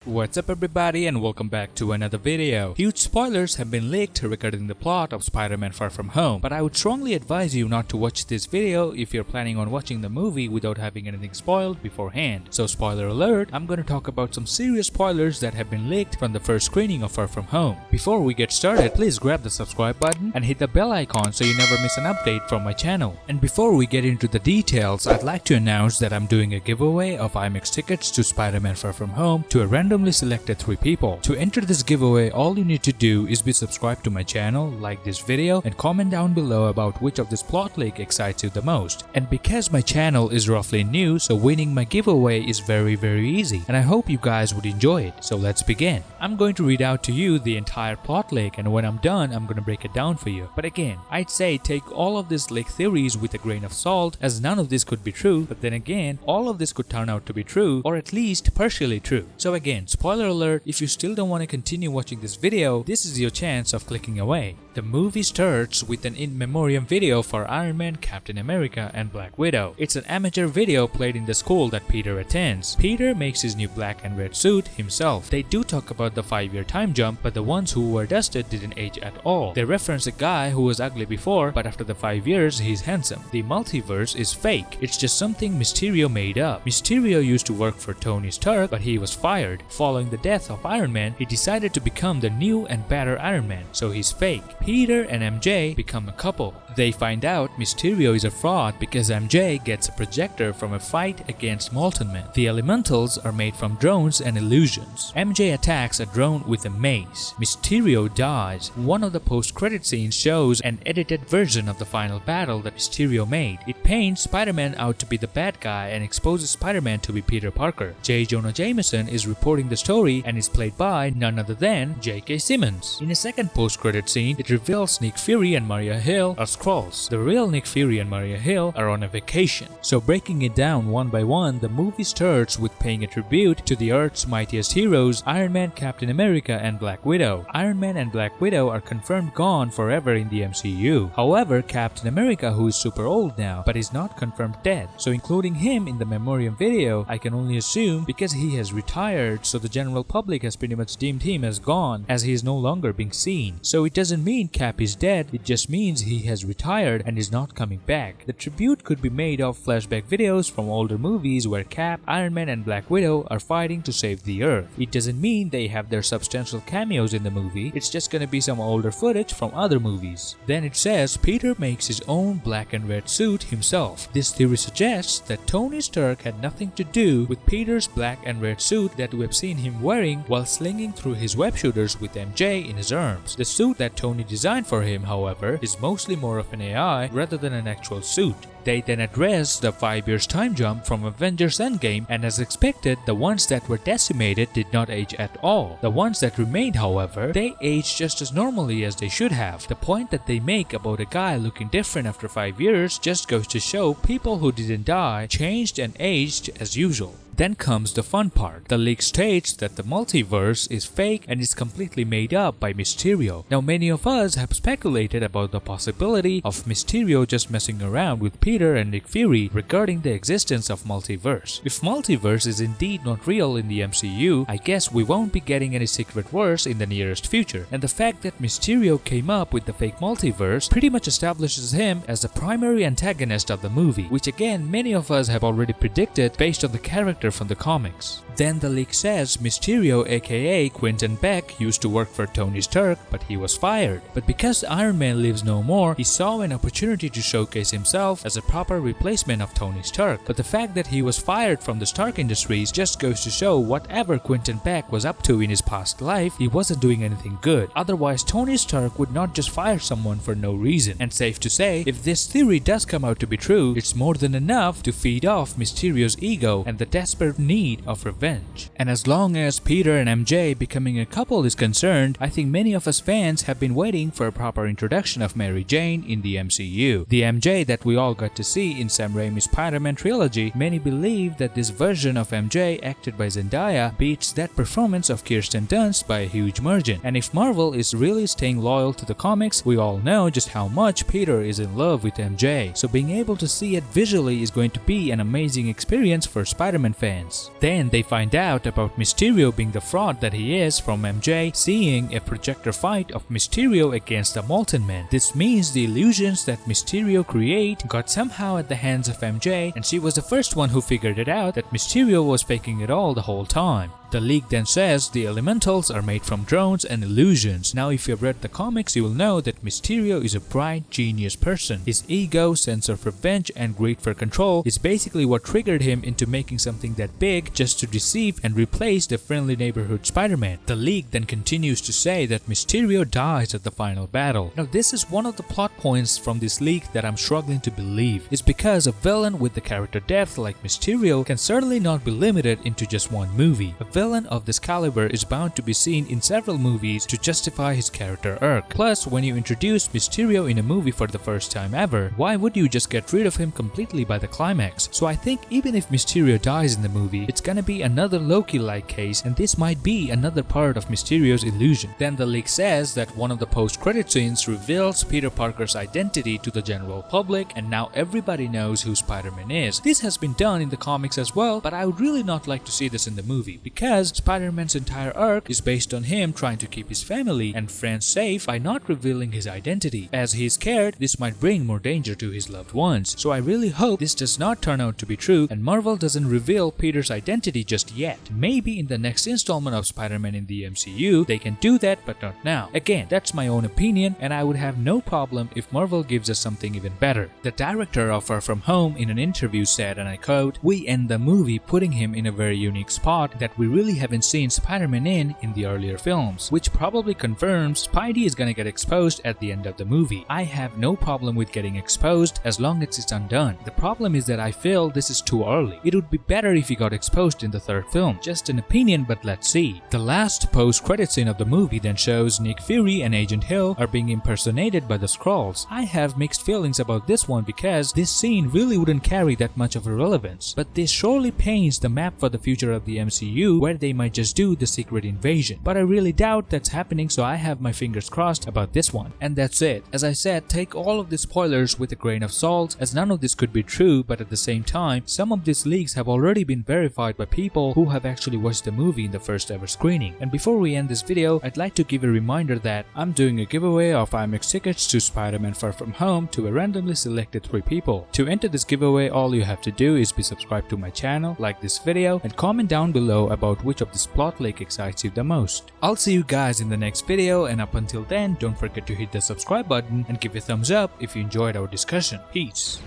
What's up everybody and welcome back to another video. Huge spoilers have been leaked regarding the plot of Spider-Man Far From Home, but I would strongly advise you not to watch this video if you're planning on watching the movie without having anything spoiled beforehand. So spoiler alert, I'm going to talk about some serious spoilers that have been leaked from the first screening of Far From Home. Before we get started, please grab the subscribe button and hit the bell icon so you never miss an update from my channel. And before we get into the details, I'd like to announce that I'm doing a giveaway of Imax tickets to Spider-Man Far From Home to a randomly selected 3 people. To enter this giveaway, all you need to do is be subscribed to my channel, like this video, and comment down below about which of this plot leak excites you the most. And because my channel is roughly new, so winning my giveaway is very easy, and I hope you guys would enjoy it. So let's begin. I'm going to read out to you the entire plot leak, and when I'm done, I'm going to break it down for you. But again, I'd say take all of these leak theories with a grain of salt, as none of this could be true, but then again, all of this could turn out to be true, or at least partially true. So again, spoiler alert, if you still don't want to continue watching this video, this is your chance of clicking away. The movie starts with an in memoriam video for Iron Man, Captain America, and Black Widow. It's an amateur video played in the school that Peter attends. Peter makes his new black and red suit himself. They do talk about the 5-year time jump, but the ones who were dusted didn't age at all. They reference a guy who was ugly before, but after the 5 years, he's handsome. The multiverse is fake. It's just something Mysterio made up. Mysterio used to work for Tony Stark, but he was fired. Following the death of Iron Man, he decided to become the new and better Iron Man, so he's fake. Peter and MJ become a couple. They find out Mysterio is a fraud because MJ gets a projector from a fight against Molten Men. The elementals are made from drones and illusions. MJ attacks a drone with a mace. Mysterio dies. One of the post-credit scenes shows an edited version of the final battle that Mysterio made. It paints Spider-Man out to be the bad guy and exposes Spider-Man to be Peter Parker. J. Jonah Jameson is reporting the story and is played by none other than J.K. Simmons. In a second post-credit scene, it reveals Nick Fury and Maria Hill are Skrulls. The real Nick Fury and Maria Hill are on a vacation. So breaking it down one by one, the movie starts with paying a tribute to the Earth's mightiest heroes, Iron Man, Captain America, and Black Widow. Iron Man and Black Widow are confirmed gone forever in the MCU. However, Captain America, who is super old now, but is not confirmed dead. So including him in the memoriam video, I can only assume because he has retired, so the general public has pretty much deemed him as gone, as he is no longer being seen. So it doesn't mean Cap is dead, it just means he has retired and is not coming back. The tribute could be made of flashback videos from older movies where Cap, Iron Man, and Black Widow are fighting to save the Earth. It doesn't mean they have their substantial cameos in the movie, it's just gonna be some older footage from other movies. Then it says Peter makes his own black and red suit himself. This theory suggests that Tony Stark had nothing to do with Peter's black and red suit that we've seen him wearing while slinging through his web shooters with MJ in his arms. The suit that Tony designed for him, however, is mostly more of an AI rather than an actual suit. They then address the 5 years time jump from Avengers Endgame, and as expected, the ones that were decimated did not age at all. The ones that remained, however, they aged just as normally as they should have. The point that they make about a guy looking different after 5 years just goes to show people who didn't die changed and aged as usual. Then comes the fun part. The leak states that the multiverse is fake and is completely made up by Mysterio. Now many of us have speculated about the possibility of Mysterio just messing around with Peter and Nick Fury regarding the existence of multiverse. If multiverse is indeed not real in the MCU, I guess we won't be getting any Secret Wars in the nearest future. And the fact that Mysterio came up with the fake multiverse pretty much establishes him as the primary antagonist of the movie, which again many of us have already predicted based on the character from the comics. Then the leak says Mysterio aka Quentin Beck used to work for Tony Stark, but he was fired. But because Iron Man lives no more, he saw an opportunity to showcase himself as a proper replacement of Tony Stark. But the fact that he was fired from the Stark Industries just goes to show whatever Quentin Beck was up to in his past life, he wasn't doing anything good. Otherwise, Tony Stark would not just fire someone for no reason. And safe to say, if this theory does come out to be true, it's more than enough to feed off Mysterio's ego and the desperate need of revenge. And as long as Peter and MJ becoming a couple is concerned, I think many of us fans have been waiting for a proper introduction of Mary Jane in the MCU. The MJ that we all got to see in Sam Raimi's Spider-Man trilogy, many believe that this version of MJ acted by Zendaya beats that performance of Kirsten Dunst by a huge margin. And if Marvel is really staying loyal to the comics, we all know just how much Peter is in love with MJ. So being able to see it visually is going to be an amazing experience for Spider-Man fans. Then they find find out about Mysterio being the fraud that he is from MJ seeing a projector fight of Mysterio against the Molten Man. This means the illusions that Mysterio create got somehow at the hands of MJ, and she was the first one who figured it out that Mysterio was faking it all the whole time. The leak then says the elementals are made from drones and illusions. Now if you've read the comics, you will know that Mysterio is a bright, genius person. His ego, sense of revenge, and greed for control is basically what triggered him into making something that big just to deceive and replace the friendly neighborhood Spider-Man. The leak then continues to say that Mysterio dies at the final battle. Now this is one of the plot points from this leak that I'm struggling to believe. It's because a villain with the character depth like Mysterio can certainly not be limited into just one movie. A villain of this caliber is bound to be seen in several movies to justify his character arc. Plus, when you introduce Mysterio in a movie for the first time ever, why would you just get rid of him completely by the climax? So I think even if Mysterio dies in the movie, it's gonna be another Loki-like case, and this might be another part of Mysterio's illusion. Then the leak says that one of the post-credit scenes reveals Peter Parker's identity to the general public, and now everybody knows who Spider-Man is. This has been done in the comics as well, but I would really not like to see this in the movie, because Spider-Man's entire arc is based on him trying to keep his family and friends safe by not revealing his identity. As he is scared, this might bring more danger to his loved ones. So I really hope this does not turn out to be true and Marvel doesn't reveal Peter's identity just yet. Maybe in the next installment of Spider-Man in the MCU, they can do that, but not now. Again, that's my own opinion, and I would have no problem if Marvel gives us something even better. The director of Far From Home in an interview said, and I quote, "We end the movie putting him in a very unique spot that we really haven't seen Spider-Man in the earlier films," which probably confirms Spidey is gonna get exposed at the end of the movie. I have no problem with getting exposed as long as it's undone. The problem is that I feel this is too early. It would be better if he got exposed in the third film. Just an opinion, but let's see. The last post-credit scene of the movie then shows Nick Fury and Agent Hill are being impersonated by the Skrulls. I have mixed feelings about this one because this scene really wouldn't carry that much of a relevance, but this surely paints the map for the future of the MCU where they might just do the secret invasion. But I really doubt that's happening, so I have my fingers crossed about this one. And that's it. As I said, take all of the spoilers with a grain of salt, as none of this could be true, but at the same time, some of these leaks have already been verified by people who have actually watched the movie in the first ever screening. And before we end this video, I'd like to give a reminder that I'm doing a giveaway of Imax tickets to Spider-Man Far From Home to a randomly selected 3 people. To enter this giveaway, all you have to do is be subscribed to my channel, like this video, and comment down below about which of this plot leak excites you the most. I'll see you guys in the next video, and up until then, don't forget to hit the subscribe button and give a thumbs up if you enjoyed our discussion. Peace.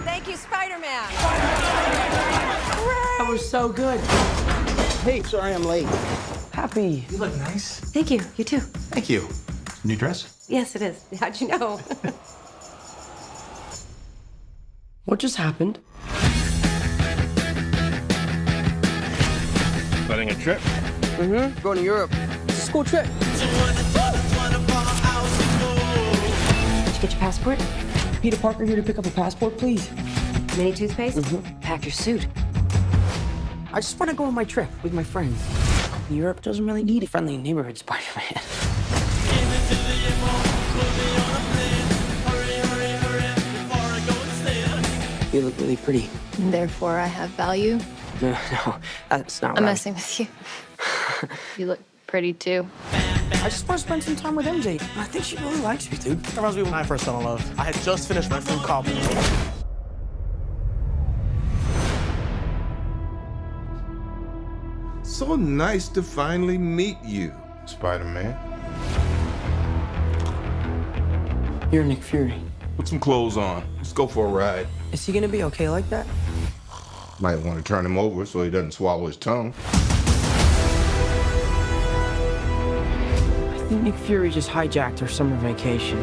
Thank you, Spider-Man! That was so good. Hey, sorry I'm late. Happy. You look nice. Thank you. You too. Thank you. New dress? Yes, it is. How'd you know? What just happened? Planning a trip? Going to Europe. It's a school trip. Did you get your passport? Peter Parker here to pick up a passport, please. Mini toothpaste? Pack your suit. I just want to go on my trip with my friends. Europe doesn't really need a friendly neighborhood Spider-Man. You look really pretty. Therefore, I have value. No, that's not I'm right. messing with you. You look pretty too. I just want to spend some time with MJ. I think she really likes me, dude. That reminds me when I first fell in love. I had just finished my food copy. So nice to finally meet you, Spider-Man. You're Nick Fury. Put some clothes on. Let's go for a ride. Is he gonna be okay like that? Might want to turn him over so he doesn't swallow his tongue. I think Nick Fury just hijacked our summer vacation.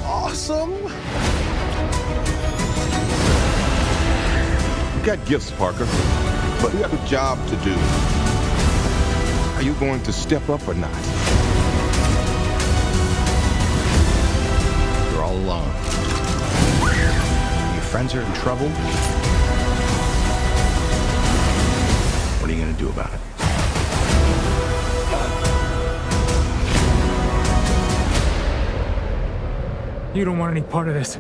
Awesome! You got gifts, Parker, but you have a job to do. Are you going to step up or not? You're all alone. Your friends are in trouble. What are you gonna do about it? You don't want any part of this.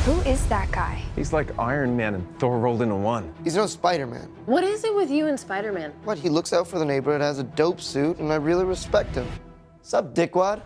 Who is that guy? He's like Iron Man and Thor rolled into one. He's no Spider-Man. What is it with you and Spider-Man? What, he looks out for the neighborhood, has a dope suit, and I really respect him. Sup, dickwad?